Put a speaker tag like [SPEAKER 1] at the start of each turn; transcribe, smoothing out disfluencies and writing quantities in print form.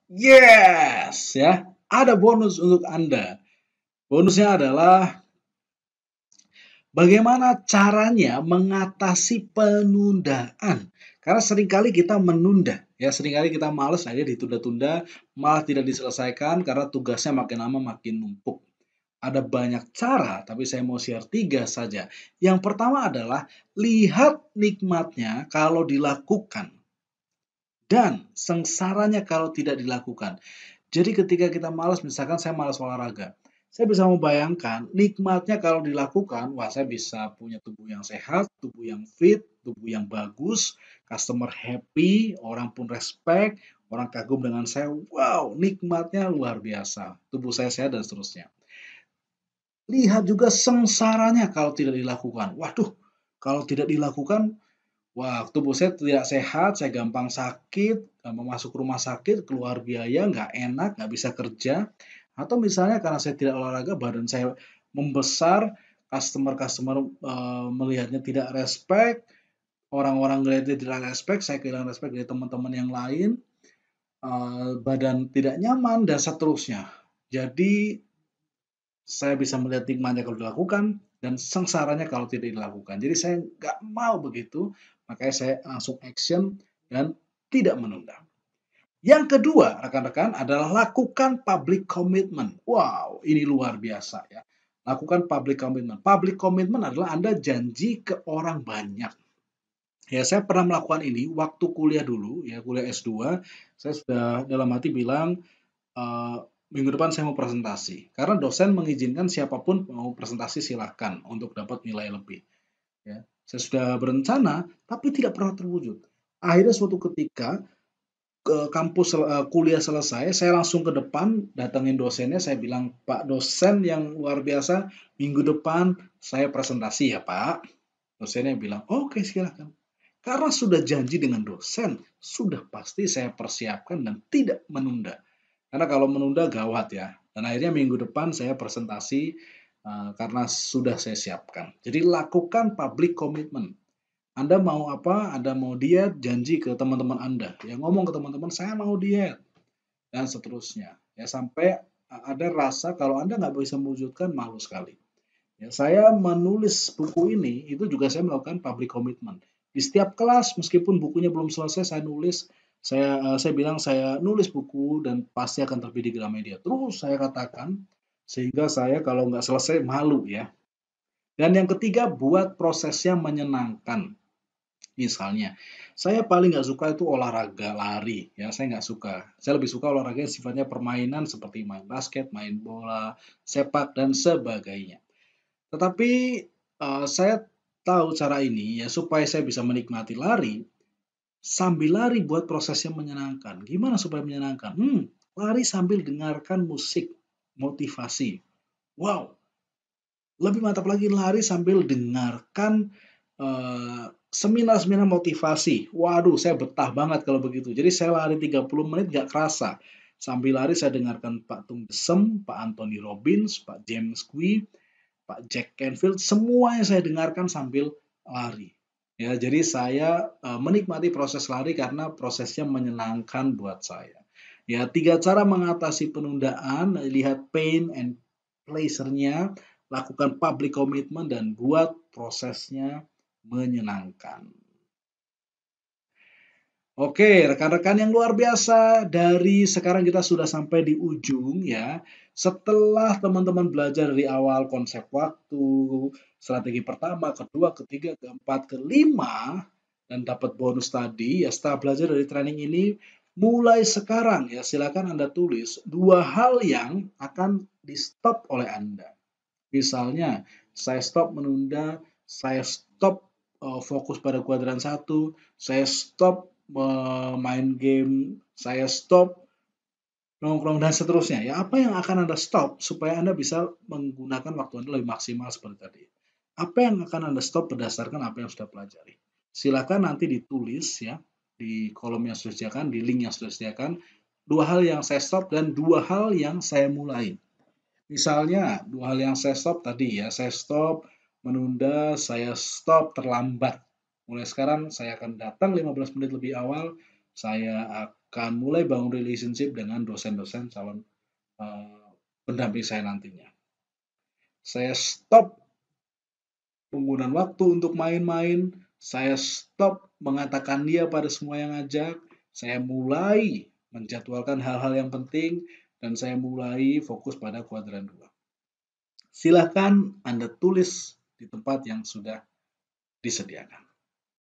[SPEAKER 1] Yes, ya. Ada bonus untuk Anda. Bonusnya adalah bagaimana caranya mengatasi penundaan. Karena seringkali kita menunda, ya seringkali kita malas aja ditunda-tunda, malah tidak diselesaikan karena tugasnya makin lama makin numpuk. Ada banyak cara, tapi saya mau share 3 saja. Yang pertama adalah lihat nikmatnya kalau dilakukan dan sengsaranya kalau tidak dilakukan. Jadi ketika kita malas, misalkan saya malas olahraga, saya bisa membayangkan nikmatnya kalau dilakukan, wah saya bisa punya tubuh yang sehat, tubuh yang fit, tubuh yang bagus, customer happy, orang pun respect, orang kagum dengan saya, wow nikmatnya luar biasa, tubuh saya sehat dan seterusnya. Lihat juga sengsaranya kalau tidak dilakukan. Waduh, kalau tidak dilakukan, wah tubuh saya tidak sehat, saya gampang sakit, gampang masuk rumah sakit, keluar biaya, nggak enak, nggak bisa kerja. Atau misalnya karena saya tidak olahraga, badan saya membesar, customer-customer melihatnya tidak respect, orang-orang melihatnya tidak respect, saya kehilangan respect dari teman-teman yang lain, badan tidak nyaman, dan seterusnya. Jadi saya bisa melihat nikmatnya kalau dilakukan dan sengsaranya kalau tidak dilakukan. Jadi saya nggak mau begitu, makanya saya langsung action dan tidak menunda. Yang kedua, rekan-rekan, adalah lakukan public commitment. Wow, ini luar biasa ya. Lakukan public commitment. Public commitment adalah Anda janji ke orang banyak. Ya, saya pernah melakukan ini waktu kuliah dulu, ya kuliah S2. Saya sudah dalam hati bilang, minggu depan saya mau presentasi. Karena dosen mengizinkan siapapun mau presentasi silahkan untuk dapat nilai lebih. Ya. Saya sudah berencana, tapi tidak pernah terwujud. Akhirnya suatu ketika ke kampus kuliah selesai, saya langsung ke depan datengin dosennya, saya bilang, Pak dosen yang luar biasa, minggu depan saya presentasi ya Pak. Dosennya bilang, oke silahkan. Karena sudah janji dengan dosen, sudah pasti saya persiapkan dan tidak menunda. Karena kalau menunda gawat ya. Dan akhirnya minggu depan saya presentasi karena sudah saya siapkan. Jadi lakukan public commitment. Anda mau apa? Anda mau diet, janji ke teman-teman Anda. Ya ngomong ke teman-teman, saya mau diet dan seterusnya. Ya sampai ada rasa kalau Anda nggak bisa mewujudkan malu sekali. Ya, saya menulis buku ini itu juga saya melakukan public commitment. Di setiap kelas meskipun bukunya belum selesai saya nulis, saya bilang saya nulis buku dan pasti akan terbit di Gramedia. Terus saya katakan sehingga saya kalau nggak selesai malu ya. Dan yang ketiga buat prosesnya menyenangkan. Misalnya, saya paling nggak suka itu olahraga lari, ya saya nggak suka. Saya lebih suka olahraga yang sifatnya permainan seperti main basket, main bola, sepak dan sebagainya. Tetapi, saya tahu cara ini ya supaya saya bisa menikmati lari, sambil lari buat prosesnya menyenangkan. Gimana supaya menyenangkan? Lari sambil dengarkan musik motivasi. Wow, lebih mantap lagi lari sambil dengarkan, seminar-seminar motivasi. Waduh, saya betah banget kalau begitu. Jadi saya lari 30 menit nggak kerasa. Sambil lari saya dengarkan Pak Tung Desem, Pak Anthony Robbins, Pak James Quick, Pak Jack Canfield, semuanya saya dengarkan sambil lari. Ya, jadi saya menikmati proses lari karena prosesnya menyenangkan buat saya. Ya, 3 cara mengatasi penundaan, lihat pain and pleasure-nya, lakukan public commitment, dan buat prosesnya menyenangkan. Oke, rekan-rekan yang luar biasa, dari sekarang kita sudah sampai di ujung ya. Setelah teman-teman belajar dari awal konsep waktu, strategi pertama, kedua, ketiga, keempat, kelima, dan dapat bonus tadi, ya setelah belajar dari training ini, mulai sekarang ya silakan Anda tulis 2 hal yang akan di-stop oleh Anda. Misalnya, saya stop menunda, saya stop fokus pada kuadran 1, saya stop main game, saya stop nongkrong dan seterusnya. Ya, apa yang akan Anda stop supaya Anda bisa menggunakan waktu Anda lebih maksimal seperti tadi. Apa yang akan Anda stop berdasarkan apa yang sudah pelajari. Silakan nanti ditulis ya di kolom yang sudah disediakan, di link yang sudah disediakan, 2 hal yang saya stop dan 2 hal yang saya mulai. Misalnya, 2 hal yang saya stop tadi ya, saya stop menunda, saya stop terlambat. Mulai sekarang saya akan datang 15 menit lebih awal, saya akan mulai bangun relationship dengan dosen-dosen calon pendamping saya nantinya. Saya stop penggunaan waktu untuk main-main, saya stop mengatakan dia pada semua yang ngajak, saya mulai menjadwalkan hal-hal yang penting, dan saya mulai fokus pada kuadran 2. Silahkan Anda tulis di tempat yang sudah disediakan.